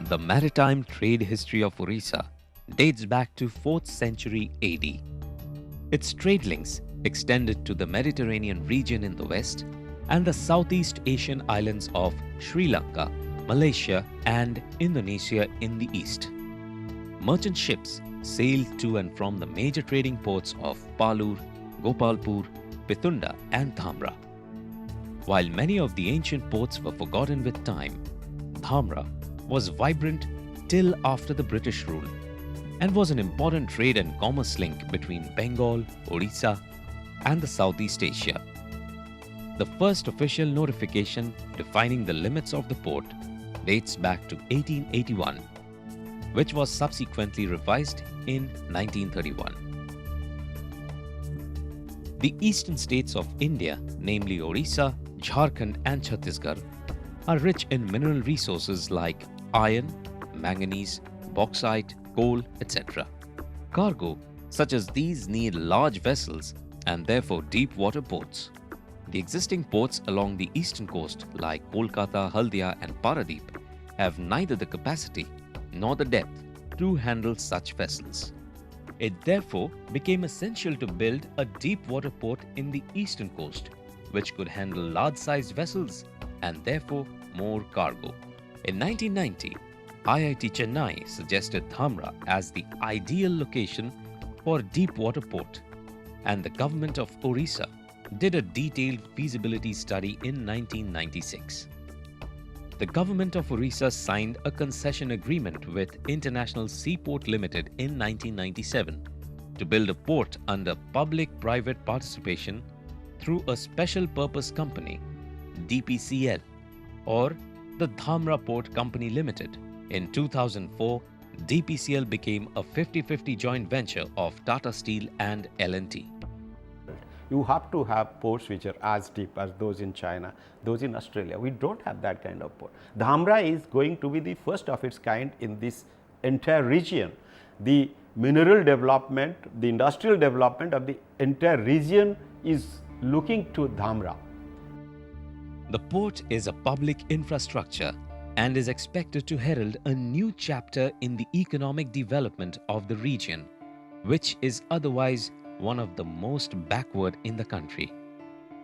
The maritime trade history of Orissa dates back to 4th century AD. Its trade links extended to the Mediterranean region in the west and the Southeast Asian islands of Sri Lanka, Malaysia and Indonesia in the east. Merchant ships sailed to and from the major trading ports of Palur, Gopalpur, Pithunda and Dhamra. While many of the ancient ports were forgotten with time, Dhamra was vibrant till after the British rule and was an important trade and commerce link between Bengal, Orissa and the Southeast Asia. The first official notification defining the limits of the port dates back to 1881, which was subsequently revised in 1931. The eastern states of India, namely Orissa, Jharkhand and Chhattisgarh, are rich in mineral resources like iron, manganese, bauxite, coal, etc. Cargo such as these need large vessels and therefore deep water ports. The existing ports along the eastern coast like Kolkata, Haldia and Paradip have neither the capacity nor the depth to handle such vessels. It therefore became essential to build a deep water port in the eastern coast which could handle large-sized vessels and therefore more cargo. In 1990, IIT Chennai suggested Dhamra as the ideal location for a deep water port, and the government of Orissa did a detailed feasibility study in 1996. The government of Orissa signed a concession agreement with International Seaport Limited in 1997 to build a port under public-private participation through a special purpose company, Dpcl, or the Dhamra Port Company Limited. In 2004, Dpcl became a 50-50 joint venture of Tata Steel and L&T. You have to have ports which are as deep as those in China, those in Australia. We don't have that kind of port. Dhamra is going to be the first of its kind in this entire region. The mineral development, the industrial development of the entire region is looking to Dhamra. The port is a public infrastructure and is expected to herald a new chapter in the economic development of the region, which is otherwise one of the most backward in the country.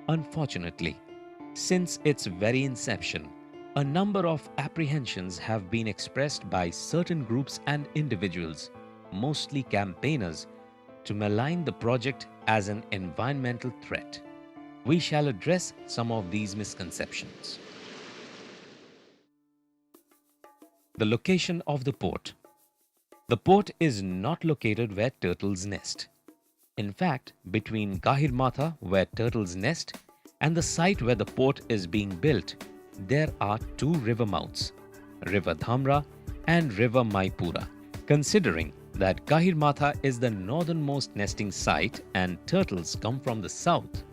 Unfortunately, since its very inception, a number of apprehensions have been expressed by certain groups and individuals, mostly campaigners, to malign the project as an environmental threat. We shall address some of these misconceptions. The location of the port. The port is not located where turtles nest. In fact, between Gahirmatha, where turtles nest, and the site where the port is being built, there are two river mouths, River Dhamra and River Maipura. Considering that Gahirmatha is the northernmost nesting site and turtles come from the south,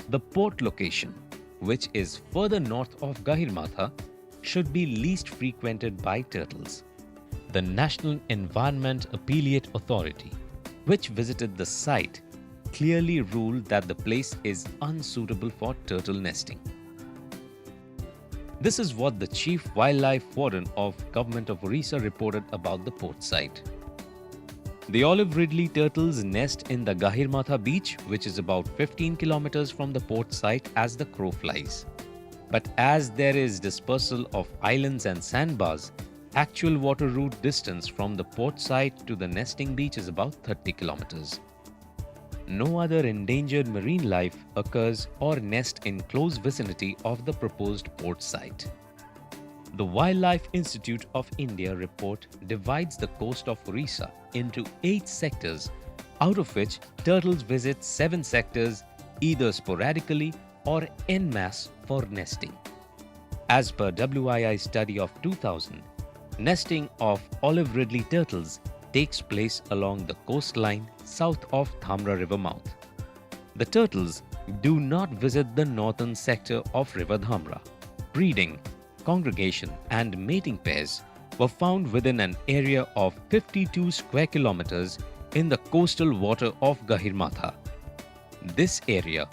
the port location, which is further north of Gahirmatha, should be least frequented by turtles. The National Environment Appellate Authority, which visited the site, clearly ruled that the place is unsuitable for turtle nesting. This is what the Chief Wildlife Warden of Government of Orissa reported about the port site. The olive ridley turtles nest in the Gahirmatha beach, which is about 15 kilometers from the port site as the crow flies. But as there is dispersal of islands and sandbars, actual water route distance from the port site to the nesting beach is about 30 kilometers. No other endangered marine life occurs or nest in close vicinity of the proposed port site. The Wildlife Institute of India report divides the coast of Orissa into 8 sectors, out of which turtles visit 7 sectors either sporadically or en masse for nesting. As per WII study of 2000, nesting of olive ridley turtles takes place along the coastline south of Dhamra river mouth. The turtles do not visit the northern sector of River Dhamra. Breeding, congregation and mating pairs were found within an area of 52 square kilometers in the coastal water of Gahirmatha. This area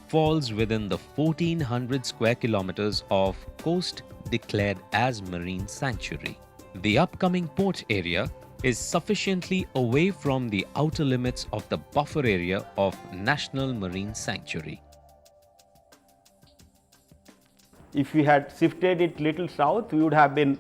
falls within the 1400 square kilometers of coast declared as marine sanctuary. The upcoming port area is sufficiently away from the outer limits of the buffer area of National Marine Sanctuary. If we had shifted it little south, we would have been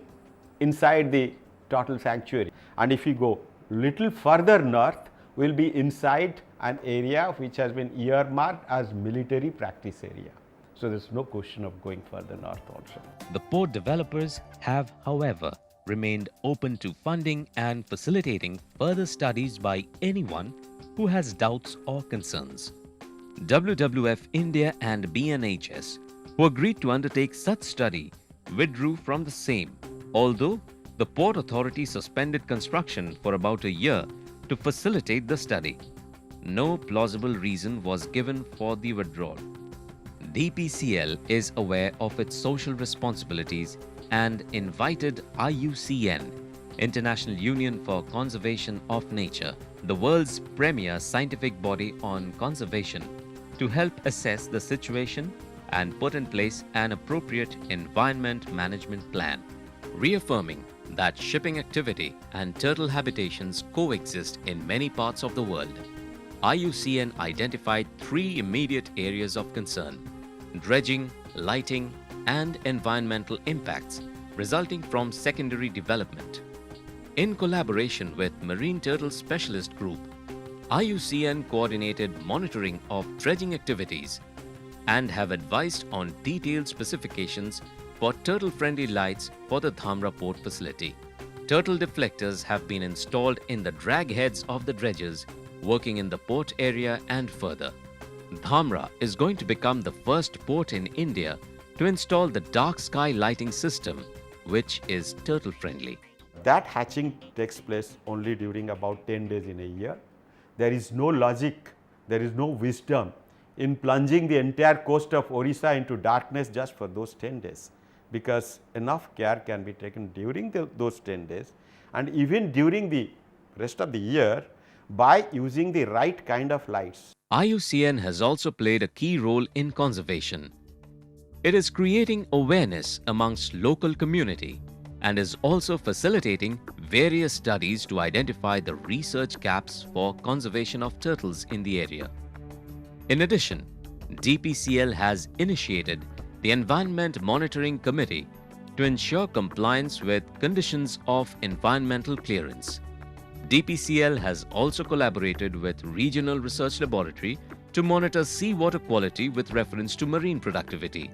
inside the total sanctuary. And if we go little further north, we will be inside an area which has been earmarked as military practice area. So there is no question of going further north also. The port developers have, however, remained open to funding and facilitating further studies by anyone who has doubts or concerns. WWF India and BNHS, who agreed to undertake such study, withdrew from the same, although the Port Authority suspended construction for about a year to facilitate the study. No plausible reason was given for the withdrawal. Dpcl is aware of its social responsibilities and invited IUCN, International Union for Conservation of Nature, the world's premier scientific body on conservation, to help assess the situation and put in place an appropriate environment management plan, reaffirming that shipping activity and turtle habitations coexist in many parts of the world. IUCN identified 3 immediate areas of concern: dredging, lighting, and environmental impacts resulting from secondary development. In collaboration with Marine Turtle Specialist Group, IUCN coordinated monitoring of dredging activities and have advised on detailed specifications for turtle-friendly lights for the Dhamra port facility. Turtle deflectors have been installed in the drag heads of the dredgers working in the port area and further. Dhamra is going to become the first port in India to install the dark sky lighting system, which is turtle-friendly. That hatching takes place only during about 10 days in a year. There is no logic, there is no wisdom in plunging the entire coast of Orissa into darkness just for those 10 days, because enough care can be taken during those 10 days and even during the rest of the year by using the right kind of lights. IUCN has also played a key role in conservation. It is creating awareness amongst local community and is also facilitating various studies to identify the research gaps for conservation of turtles in the area. In addition, Dpcl has initiated the Environment Monitoring Committee to ensure compliance with conditions of environmental clearance. Dpcl has also collaborated with Regional Research Laboratory to monitor seawater quality with reference to marine productivity,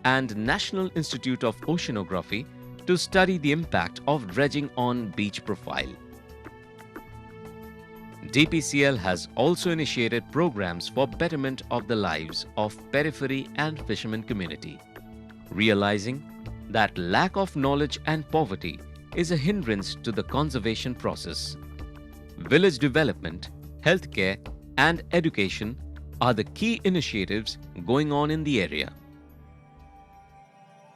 and National Institute of Oceanography to study the impact of dredging on beach profile. Dpcl has also initiated programs for betterment of the lives of periphery and fishermen community, realizing that lack of knowledge and poverty is a hindrance to the conservation process. Village development, healthcare, and education are the key initiatives going on in the area.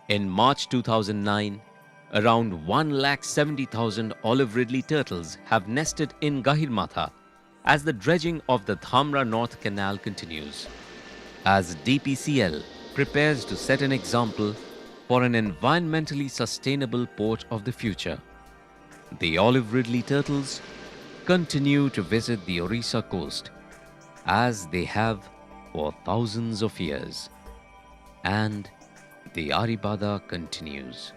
In March 2009, around 170,000 olive ridley turtles have nested in Gahirmatha as the dredging of the Dhamra North Canal continues. As Dpcl prepares to set an example for an environmentally sustainable port of the future, the olive ridley turtles continue to visit the Orissa coast as they have for thousands of years, and the Aribada continues.